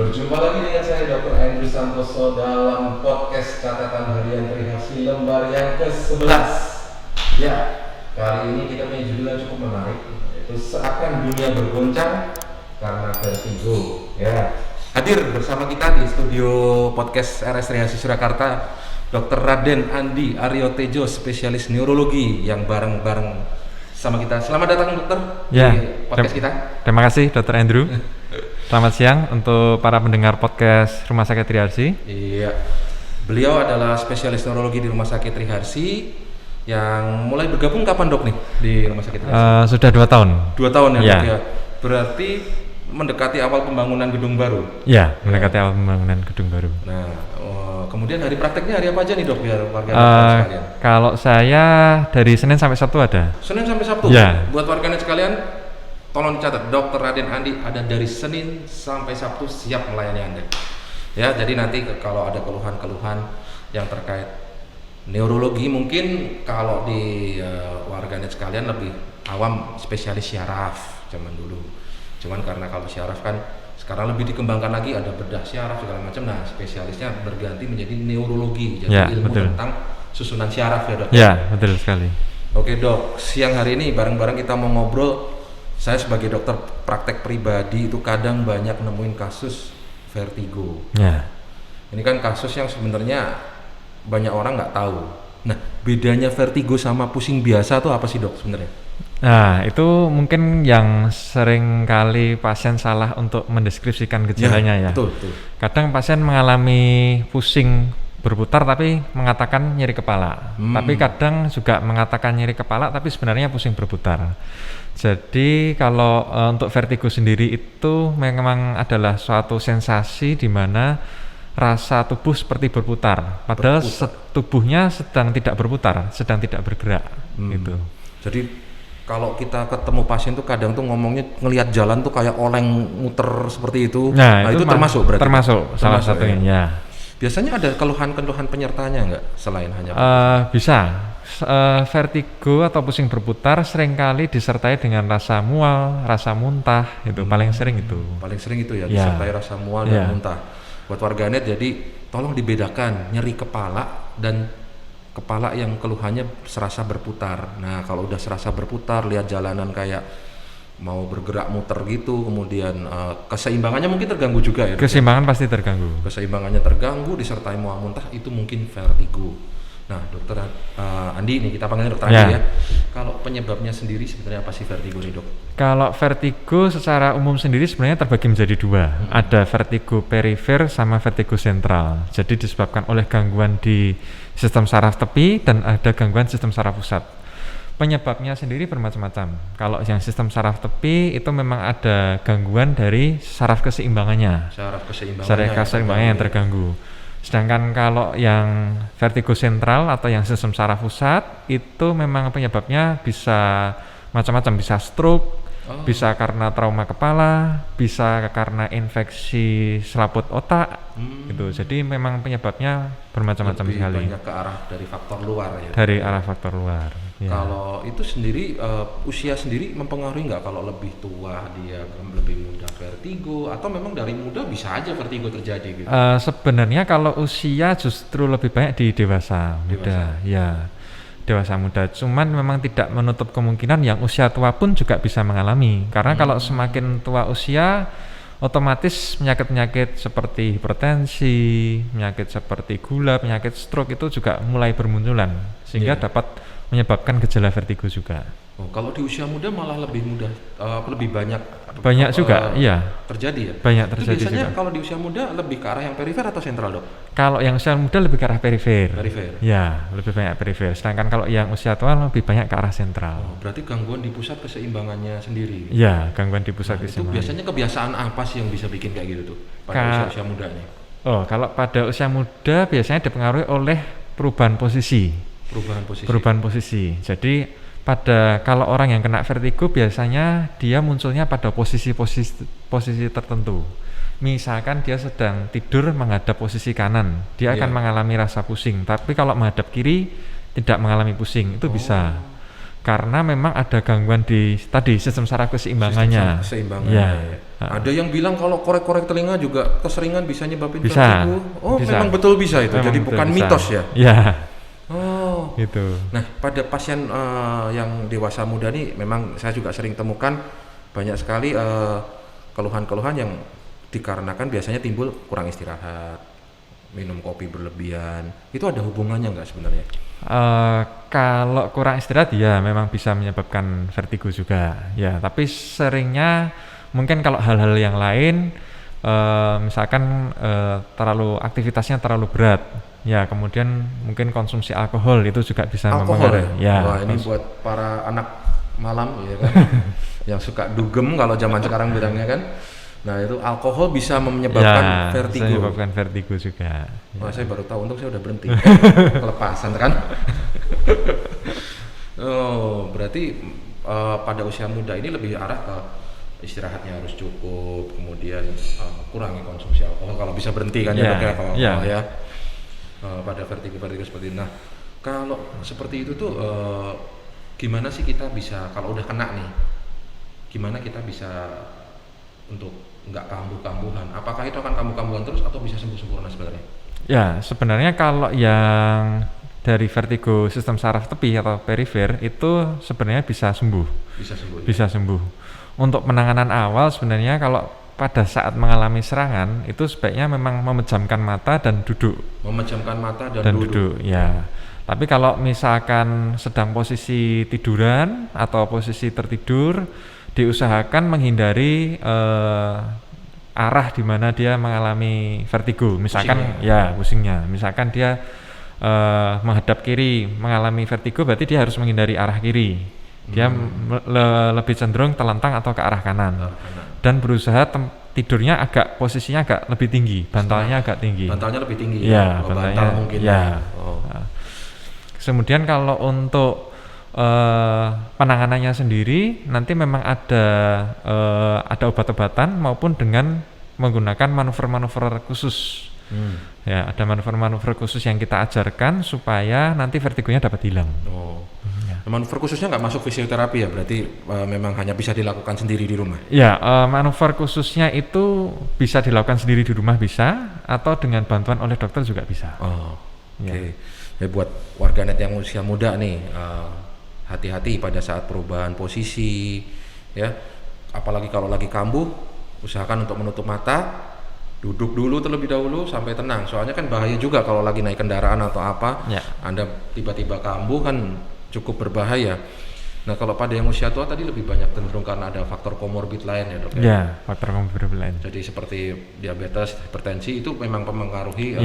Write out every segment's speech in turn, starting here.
Berjumpa lagi dengan saya Dr. Andrew Santoso dalam podcast catatan harian Trihasi lembar yang ke-11. Ya, kali ini kita punya judul yang cukup menarik, yaitu seakan dunia bergoncang karena vertigo. Ya, hadir bersama kita di studio podcast RS Trihasi Surakarta Dr. Raden Andi Aryo Tejo, spesialis neurologi yang bareng-bareng sama kita. Selamat datang dokter ya, di podcast kita. Terima kasih Dr. Andrew. Selamat siang untuk para pendengar podcast Rumah Sakit Triharsi. Iya, beliau adalah spesialis neurologi di Rumah Sakit Triharsi yang mulai bergabung kapan dok nih di Rumah Sakit Triharsi? Sudah 2 tahun. 2 tahun ya, ya. Dok ya. Berarti mendekati awal pembangunan gedung baru. Ya, mendekati awal pembangunan gedung baru. Nah, kemudian hari prakteknya hari apa aja nih dok biar warga sekalian? Kalau saya dari Senin sampai Sabtu ada. Senin sampai Sabtu. Ya. Buat warganet sekalian, tolong dicatat, Dr. Raden Andi ada dari Senin sampai Sabtu siap melayani Anda. Ya, jadi nanti kalau ada keluhan-keluhan yang terkait neurologi, mungkin kalau di warganet sekalian lebih awam spesialis syaraf zaman dulu. Cuman karena kalau syaraf kan sekarang lebih dikembangkan lagi, ada bedah syaraf segala macam. Nah, spesialisnya berganti menjadi neurologi, jadi ya, ilmu betul. tentang susunan syaraf ya dok. Ya, betul sekali. Oke dok, siang hari ini bareng-bareng kita mau ngobrol. Saya sebagai dokter praktek pribadi itu kadang banyak nemuin kasus vertigo. Ya. Ini kan kasus yang sebenarnya banyak orang nggak tahu. Nah, bedanya vertigo sama pusing biasa tuh apa sih dok sebenarnya? Nah, itu mungkin yang sering kali pasien salah untuk mendeskripsikan gejalanya ya. Betul, betul. Kadang pasien mengalami pusing berputar tapi mengatakan nyeri kepala. Tapi kadang juga mengatakan nyeri kepala tapi sebenarnya pusing berputar. Jadi kalau untuk vertigo sendiri itu memang adalah suatu sensasi di mana rasa tubuh seperti berputar, padahal tubuhnya sedang tidak berputar, sedang tidak bergerak gitu. Jadi kalau kita ketemu pasien tuh kadang tuh ngomongnya ngelihat jalan tuh kayak oleng muter seperti itu. Nah itu termasuk berarti? Termasuk salah satunya ya. Biasanya ada keluhan-keluhan penyertanya nggak selain hanya bisa. Vertigo atau pusing berputar seringkali disertai dengan rasa mual, rasa muntah, itu paling sering itu. Paling sering itu ya, disertai rasa mual dan muntah. Buat warganet, jadi tolong dibedakan nyeri kepala dan kepala yang keluhannya serasa berputar. Nah, kalau udah serasa berputar, lihat jalanan kayak mau bergerak muter gitu, kemudian keseimbangannya mungkin terganggu juga ya. Keseimbangan pasti terganggu. Keseimbangannya terganggu, disertai mual muntah, itu mungkin vertigo. Nah, dokter Andi ini kita panggilnya dokter Andi ya. Kalau penyebabnya sendiri sebenarnya apa sih vertigo nih dok? Kalau vertigo secara umum sendiri sebenarnya terbagi menjadi 2. Ada vertigo perifer sama vertigo sentral. Jadi disebabkan oleh gangguan di sistem saraf tepi dan ada gangguan sistem saraf pusat. Penyebabnya sendiri bermacam-macam. Kalau yang sistem saraf tepi itu memang ada gangguan dari saraf keseimbangannya. Saraf keseimbangannya yang terganggu. Sedangkan kalau yang vertigo sentral atau yang sistem saraf pusat itu memang penyebabnya bisa macam-macam, bisa stroke, bisa karena trauma kepala, bisa karena infeksi selaput otak, gitu. Jadi memang penyebabnya bermacam-macam sekali. Banyak ke arah dari faktor luar ya. Dari arah faktor luar. Ya. Kalau itu sendiri usia sendiri mempengaruhi nggak? Kalau lebih tua dia lebih mudah vertigo atau memang dari muda bisa aja vertigo terjadi gitu? Sebenarnya kalau usia justru lebih banyak di dewasa muda, ya dewasa muda. Cuman memang tidak menutup kemungkinan yang usia tua pun juga bisa mengalami. Karena kalau semakin tua usia, otomatis penyakit-penyakit seperti hipertensi, penyakit seperti gula, penyakit stroke itu juga mulai bermunculan sehingga dapat menyebabkan gejala vertigo juga. Kalau di usia muda malah lebih mudah, lebih banyak juga, iya. Terjadi ya. Banyak terjadi. Itu biasanya juga. Kalau di usia muda lebih ke arah yang perifer atau sentral dok? Kalau yang usia muda lebih ke arah perifer. Perifer. Ya, lebih banyak perifer. Sedangkan kalau yang usia tua lebih banyak ke arah sentral. Berarti gangguan di pusat keseimbangannya sendiri. Ya, gangguan di pusat keseimbangan. Itu biasanya kebiasaan apa sih yang bisa bikin kayak gitu tuh pada usia mudanya? Kalau pada usia muda biasanya dipengaruhi oleh perubahan posisi. Perubahan posisi. Jadi kalau orang yang kena vertigo biasanya dia munculnya pada posisi tertentu. Misalkan dia sedang tidur menghadap posisi kanan, dia akan mengalami rasa pusing. Tapi kalau menghadap kiri tidak mengalami pusing, itu bisa. karena memang ada gangguan di tadi sistem saraf keseimbangannya. Keseimbangannya. Ya. Ada yang bilang kalau korek-korek telinga juga keseringan bisa nyebabin Bisa. vertigo. Oh, Bisa. memang betul bisa itu. Memang Jadi betul bukan bisa. mitos ya. Ya, Oh. gitu. Nah, pada pasien yang dewasa muda nih memang saya juga sering temukan banyak sekali keluhan-keluhan yang dikarenakan biasanya timbul kurang istirahat, minum kopi berlebihan. Itu ada hubungannya nggak sebenarnya? Kalau kurang istirahat ya memang bisa menyebabkan vertigo juga ya, tapi seringnya mungkin kalau hal-hal yang lain misalkan aktivitasnya terlalu berat ya, kemudian mungkin konsumsi alkohol itu juga bisa mempengaruhi ya. Wah, ini buat para anak malam ya kan yang suka dugem kalau zaman sekarang bilangnya kan. Nah, itu alkohol bisa menyebabkan vertigo. Bisa menyebabkan vertigo juga. Wah, saya baru tahu, untung saya udah berhenti. Kelepasan kan. Oh, berarti pada usia muda ini lebih arah ke istirahatnya harus cukup, kemudian kurangi konsumsi alkohol kalau bisa berhenti kan ya dok ya kalau ya pada vertigo seperti ini. Nah, kalau seperti itu tuh gimana sih kita bisa kalau udah kena nih? Gimana kita bisa untuk nggak kambuh-kambuhan? Apakah itu akan kambuh-kambuhan terus atau bisa sembuh sempurna sebenarnya? Ya, sebenarnya kalau yang dari vertigo sistem saraf tepi atau perifer itu sebenarnya bisa sembuh. Bisa sembuh. Bisa sembuh. Untuk penanganan awal sebenarnya kalau pada saat mengalami serangan itu sebaiknya memang memejamkan mata dan duduk. Memejamkan mata dan duduk. Ya. Tapi kalau misalkan sedang posisi tiduran atau posisi tertidur, diusahakan menghindari arah di mana dia mengalami vertigo. Misalkan pusingnya. Misalkan dia menghadap kiri mengalami vertigo, berarti dia harus menghindari arah kiri. Dia lebih cenderung telentang atau ke arah kanan. Dan berusaha tidurnya posisinya agak lebih tinggi, bantalnya agak tinggi. Bantalnya lebih tinggi. Ya, bantal mungkin. Ya. Kemudian kalau untuk penanganannya sendiri nanti memang ada obat-obatan maupun dengan menggunakan manuver-manuver khusus. Ya, ada manuver-manuver khusus yang kita ajarkan supaya nanti vertigonya dapat hilang. Manuver khususnya nggak masuk fisioterapi ya, berarti memang hanya bisa dilakukan sendiri di rumah? Ya, manuver khususnya itu bisa dilakukan sendiri di rumah bisa, atau dengan bantuan oleh dokter juga bisa. Oke. Ya, buat warganet yang usia muda nih, hati-hati pada saat perubahan posisi, ya. Apalagi kalau lagi kambuh, usahakan untuk menutup mata, duduk dulu terlebih dahulu sampai tenang. Soalnya kan bahaya juga kalau lagi naik kendaraan atau apa, Anda tiba-tiba kambuh kan cukup berbahaya. Nah, kalau pada yang usia tua tadi lebih banyak cenderung karena ada faktor komorbid lain ya dok? Ya, faktor komorbid lain. Jadi seperti diabetes, hipertensi itu memang mempengaruhi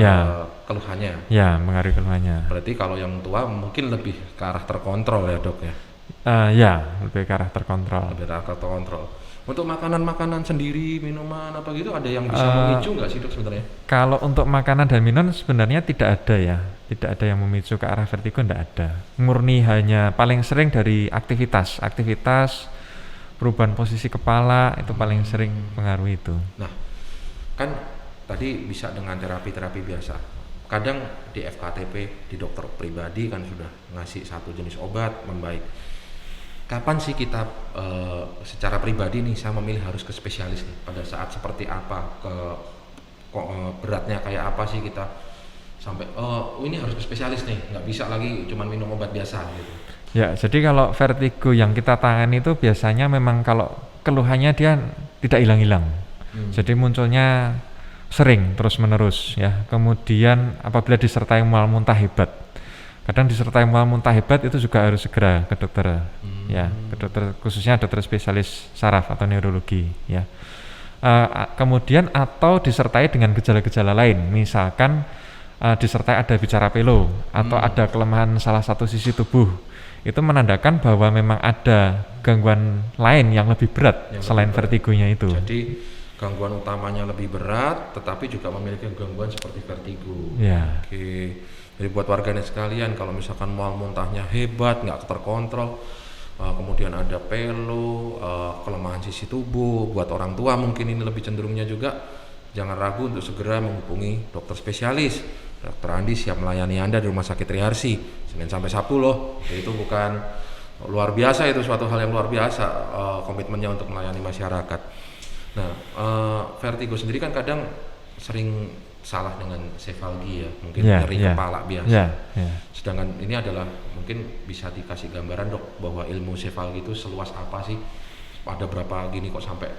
keluhannya. Ya, mengaruhi keluhannya. Berarti kalau yang tua mungkin lebih ke arah terkontrol ya dok ya? Ya, lebih ke arah terkontrol. Lebih ke arah terkontrol. Untuk makanan-makanan sendiri, minuman apa gitu, ada yang bisa memicu nggak sih dok sebenarnya? Kalau untuk makanan dan minuman sebenarnya tidak ada ya, tidak ada yang memicu ke arah vertigo, tidak ada. Murni hanya paling sering dari aktivitas perubahan posisi kepala itu paling sering pengaruh itu. Nah, kan tadi bisa dengan terapi-terapi biasa. Kadang di FKTP, di dokter pribadi kan sudah ngasih satu jenis obat membaik. Kapan sih kita secara pribadi nih saya memilih harus ke spesialis nih? Pada saat seperti apa? Beratnya kayak apa sih kita sampai ini harus ke spesialis nih, nggak bisa lagi cuma minum obat biasa gitu. Ya, jadi kalau vertigo yang kita tangani itu biasanya memang kalau keluhannya dia tidak hilang-hilang. Jadi munculnya sering terus-menerus ya. Kemudian apabila disertai mual muntah hebat, kadang disertai mual muntah hebat itu juga harus segera ke dokter ya, ke dokter, khususnya dokter spesialis saraf atau neurologi ya. Kemudian atau disertai dengan gejala-gejala lain, misalkan disertai ada bicara pelo atau ada kelemahan salah satu sisi tubuh, itu menandakan bahwa memang ada gangguan lain yang lebih berat selain vertigonya itu. Jadi gangguan utamanya lebih berat, tetapi juga memiliki gangguan seperti vertigo. Ya. Oke. Jadi buat warganet sekalian, kalau misalkan mual muntahnya hebat, nggak terkontrol, kemudian ada pelo, kelemahan sisi tubuh, buat orang tua mungkin ini lebih cenderungnya juga, jangan ragu untuk segera menghubungi dokter spesialis. Dokter Andi siap melayani Anda di Rumah Sakit Triharsi Senin sampai Sabtu loh. Jadi itu bukan luar biasa, itu suatu hal yang luar biasa komitmennya untuk melayani masyarakat. Nah, vertigo sendiri kan kadang sering salah dengan sefalgi ya, mungkin nyeri kepala biasa. Sedangkan ini adalah mungkin bisa dikasih gambaran dok bahwa ilmu sefalgi itu seluas apa sih? Ada berapa gini kok sampai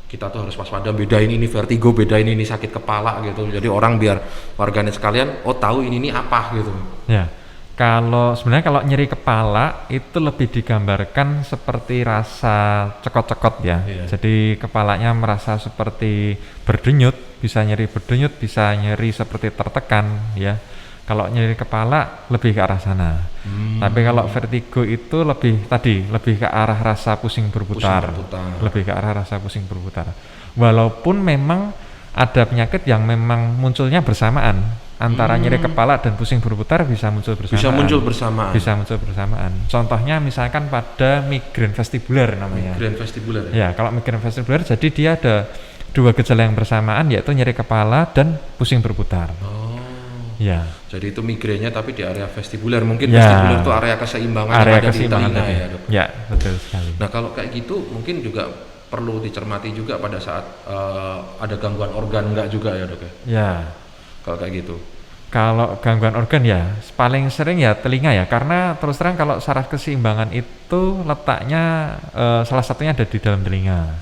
kita tuh harus waspada, bedain ini vertigo, bedain ini sakit kepala gitu. Jadi orang biar warganet sekalian tahu ini apa gitu. Ya. Kalau sebenarnya kalau nyeri kepala itu lebih digambarkan seperti rasa cekot-cekot ya. Jadi kepalanya merasa seperti berdenyut, bisa nyeri berdenyut, bisa nyeri seperti tertekan ya. Kalau nyeri kepala lebih ke arah sana. Tapi kalau vertigo itu lebih ke arah rasa pusing berputar. Lebih ke arah rasa pusing berputar. Walaupun memang ada penyakit yang memang munculnya bersamaan. Antara nyeri kepala dan pusing berputar bisa muncul bersamaan. Bisa muncul bersamaan. Contohnya misalkan pada migrain vestibular namanya. Migrain vestibular. Ya, kalau migrain vestibular jadi dia ada dua gejala yang bersamaan, yaitu nyeri kepala dan pusing berputar. Ya. Jadi itu migrainnya tapi di area vestibular. Mungkin vestibular itu area keseimbangan yang ada di telinga ya, dok. Ya, betul sekali. Nah, kalau kayak gitu mungkin juga perlu dicermati juga pada saat ada gangguan organ enggak juga ya, dok ya? Ya. Kalau kayak gitu. Kalau gangguan organ ya paling sering ya telinga ya, karena terus terang kalau saraf keseimbangan itu letaknya salah satunya ada di dalam telinga.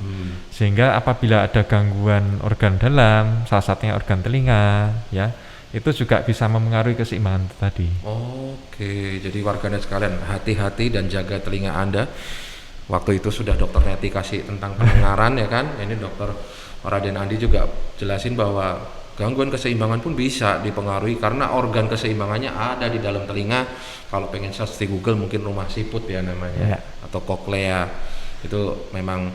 Sehingga apabila ada gangguan organ dalam, salah satunya organ telinga ya, itu juga bisa mempengaruhi keseimbangan tadi. Oke, jadi warganet sekalian hati-hati dan jaga telinga Anda. Waktu itu sudah dokter Neti kasih tentang pendengaran ya kan, ini dokter Raden Andi juga jelasin bahwa gangguan keseimbangan pun bisa dipengaruhi karena organ keseimbangannya ada di dalam telinga. Kalau pengen search di Google mungkin rumah siput ya namanya, atau koklea, itu memang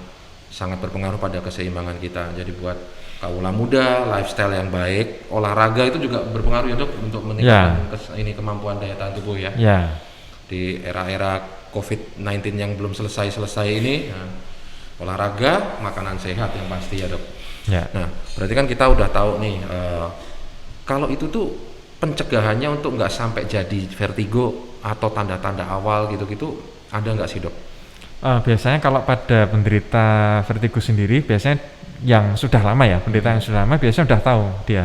sangat berpengaruh pada keseimbangan kita. Jadi buat kaula muda, lifestyle yang baik, olahraga itu juga berpengaruh ya dok untuk meningkatkan ini kemampuan daya tahan tubuh ya. Di era-era COVID-19 yang belum selesai ini, olahraga, makanan sehat yang pasti ya dok. Nah, berarti kan kita udah tahu nih kalau itu tuh pencegahannya untuk nggak sampai jadi vertigo atau tanda-tanda awal gitu-gitu ada nggak sih dok? Biasanya kalau pada penderita vertigo sendiri biasanya yang sudah lama ya, penderita yang sudah lama biasanya udah tahu dia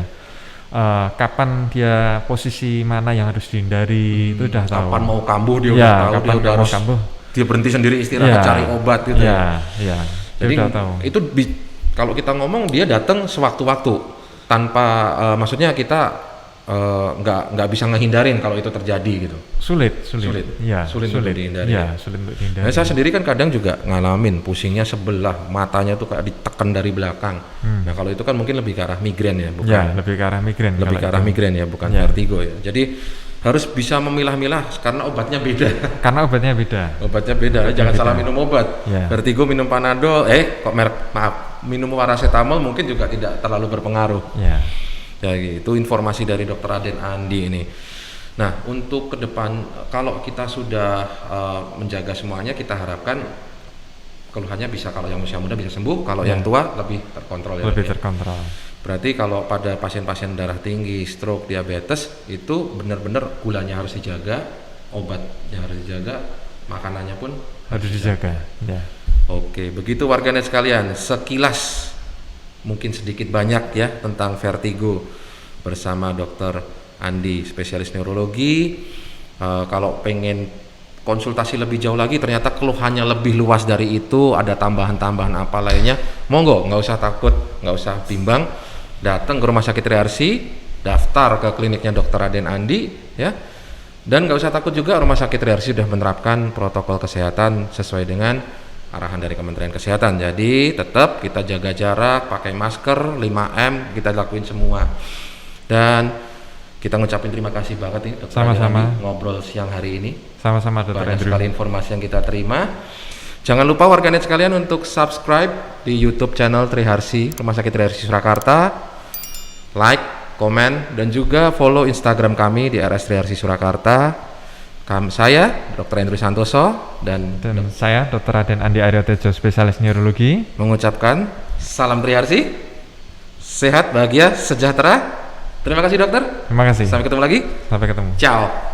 kapan dia posisi mana yang harus dihindari, itu udah tahu. Kapan mau kambuh dia udah tahu, kapan dia harus kambuh. Dia berhenti sendiri istirahat, cari obat gitu. Jadi udah tahu. Itu kalau kita ngomong dia datang sewaktu-waktu tanpa maksudnya kita nggak bisa ngehindarin kalau itu terjadi gitu. Sulit untuk dihindari. Sulit untuk dihindari. Nah, saya sendiri kan kadang juga ngalamin pusingnya sebelah matanya tuh kayak ditekan dari belakang. Nah kalau itu kan mungkin lebih ke arah migrain ya, bukan? Lebih ke arah migrain. Lebih ke arah migrain ya, bukan vertigo ya. Jadi harus bisa memilah-milah karena obatnya beda. Obatnya beda. Jangan salah minum obat. Vertigo minum Panadol, minum paracetamol mungkin juga tidak terlalu berpengaruh. Ya gitu, informasi dari Dr. Raden Andi ini. Nah, untuk ke depan kalau kita sudah menjaga semuanya, kita harapkan keluhannya bisa, kalau yang usia muda bisa sembuh, kalau yang tua lebih terkontrol ya. Lebih terkontrol. Berarti kalau pada pasien-pasien darah tinggi, stroke, diabetes itu benar-benar gulanya harus dijaga, obatnya harus dijaga, makanannya pun harus dijaga. Oke, begitu warganet sekalian, sekilas mungkin sedikit banyak ya tentang vertigo bersama Dr. Andi, spesialis neurologi. Kalau pengen konsultasi lebih jauh lagi, ternyata keluhannya lebih luas dari itu, ada tambahan-tambahan apa lainnya, monggo, nggak usah takut, nggak usah bimbang, datang ke Rumah Sakit Triarsi, daftar ke kliniknya Dr. Raden Andi ya. Dan nggak usah takut juga, Rumah Sakit Triarsi sudah menerapkan protokol kesehatan sesuai dengan arahan dari Kementerian Kesehatan. Jadi tetap kita jaga jarak, pakai masker, 5M, kita lakuin semua. Dan kita ngucapin terima kasih banget nih Dr. Sama-sama ngobrol siang hari ini. Sama-sama Dr. Banyak sekali informasi yang kita terima. Jangan lupa warganet sekalian untuk subscribe di YouTube channel Triharsi, Rumah Sakit Triharsi Surakarta, like, komen, dan juga follow Instagram kami di RS Triharsi Surakarta. Saya Dr. Andrew Santoso dan saya Dr. Raden Andi Aryotejo, spesialis neurologi, mengucapkan salam Triharsi, sehat, bahagia, sejahtera. Terima kasih dokter. Terima kasih. Sampai ketemu lagi. Sampai ketemu. Ciao.